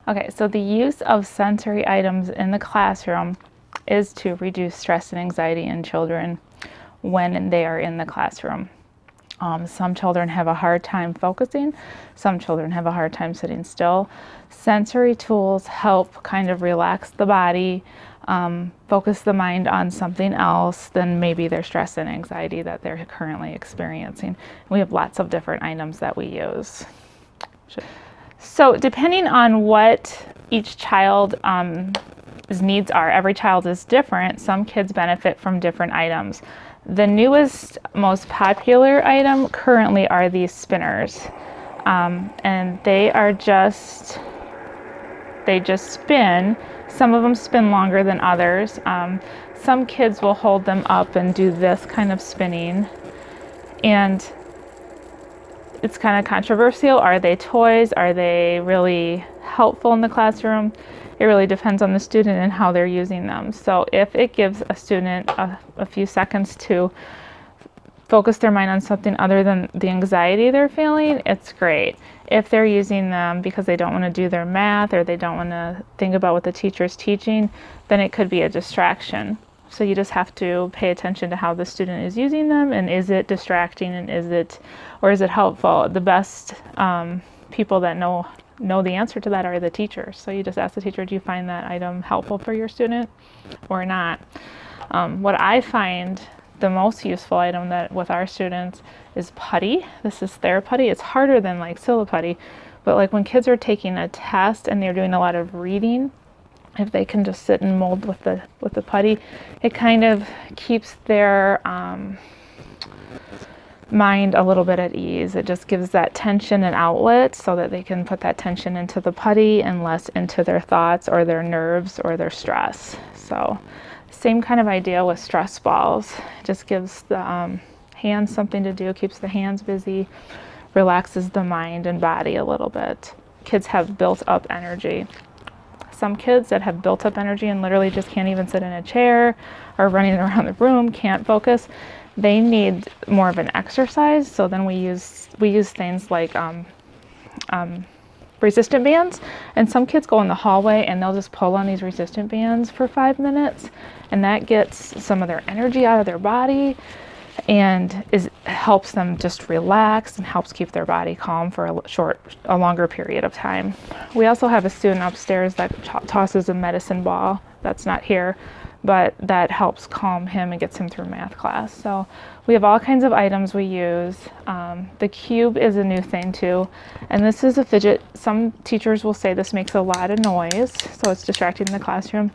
Okay, so the use of sensory items in the classroom is to reduce stress and anxiety in children when they are in the classroom. Some children have a hard time focusing. Some children have a hard time sitting still. Sensory tools help kind of relax the body, focus the mind on something else than maybe their stress and anxiety that they're currently experiencing. We have lots of different items that we use. So depending on what each child's needs are, every child is different. Some kids benefit from different items. The newest, most popular item currently are these spinners. And they just spin. Some of them spin longer than others. Some kids will hold them up and do this kind of spinning. And it's kind of controversial. Are they toys? Are they really helpful in the classroom? It really depends on the student and how they're using them. So if it gives a student a few seconds to focus their mind on something other than the anxiety they're feeling, it's great. If they're using them because they don't want to do their math or they don't want to think about what the teacher's teaching, then it could be a distraction. So you just have to pay attention to how the student is using them, and is it distracting, and is it helpful? The best people that know the answer to that are the teachers. So you just ask the teacher, do you find that item helpful for your student or not? What I find the most useful item that with our students is putty. This is their putty. It's harder than like Putty, but like when kids are taking a test and they're doing a lot of reading, if they can just sit and mold with the putty, it kind of keeps their mind a little bit at ease. It just gives that tension an outlet so that they can put that tension into the putty and less into their thoughts or their nerves or their stress. So same kind of idea with stress balls. It just gives the hands something to do, keeps the hands busy, relaxes the mind and body a little bit. Kids have built up energy. Some kids that have built up energy and literally just can't even sit in a chair or running around the room, can't focus, they need more of an exercise. So then we use things like resistant bands, and some kids go in the hallway and they'll just pull on these resistant bands for 5 minutes, and that gets some of their energy out of their body and helps them just relax and helps keep their body calm for a longer period of time. We also have a student upstairs that tosses a medicine ball. That's not here, but that helps calm him and gets him through math class. So we have all kinds of items we use. The cube is a new thing too, and this is a fidget. Some teachers will say this makes a lot of noise, so it's distracting in the classroom.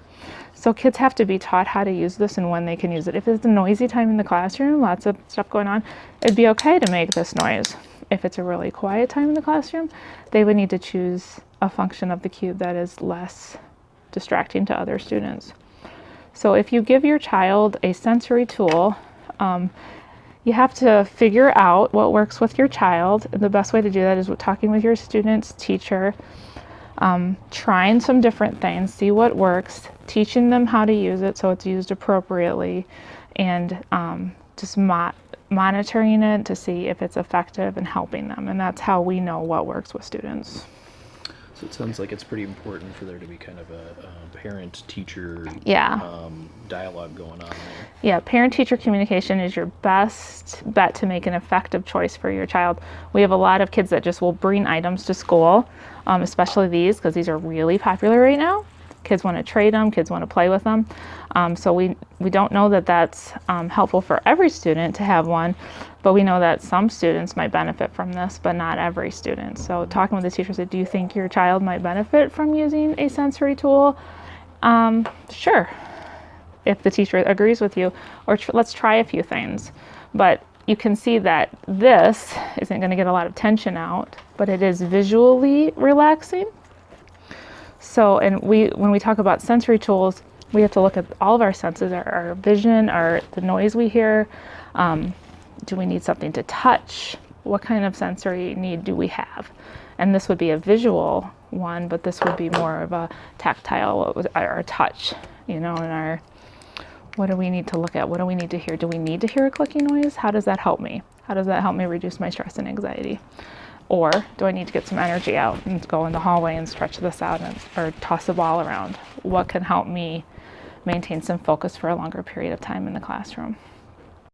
So kids have to be taught how to use this and when they can use it. If it's a noisy time in the classroom, lots of stuff going on, it'd be okay to make this noise. If it's a really quiet time in the classroom, they would need to choose a function of the cube that is less distracting to other students. So if you give your child a sensory tool, you have to figure out what works with your child. And the best way to do that is talking with your student's teacher, trying some different things, see what works, teaching them how to use it so it's used appropriately, and just monitoring it to see if it's effective and helping them. And that's how we know what works with students. So it sounds like it's pretty important for there to be kind of a parent-teacher dialogue going on there. Yeah, parent-teacher communication is your best bet to make an effective choice for your child. We have a lot of kids that just will bring items to school, especially these, because these are really popular right now. Kids want to trade them, kids want to play with them. So we don't know that that's helpful for every student to have one, but we know that some students might benefit from this, but not every student. So talking with the teacher, said, do you think your child might benefit from using a sensory tool? Sure, if the teacher agrees with you, or let's try a few things. But you can see that this isn't going to get a lot of tension out, but it is visually relaxing. So, and when we talk about sensory tools, we have to look at all of our senses, our vision, the noise we hear. Do we need something to touch? What kind of sensory need do we have? And this would be a visual one, but this would be more of a tactile, our touch, and what do we need to look at? What do we need to hear? Do we need to hear a clicking noise? How does that help me? How does that help me reduce my stress and anxiety? Or do I need to get some energy out and go in the hallway and stretch this out or toss the ball around? What can help me maintain some focus for a longer period of time in the classroom?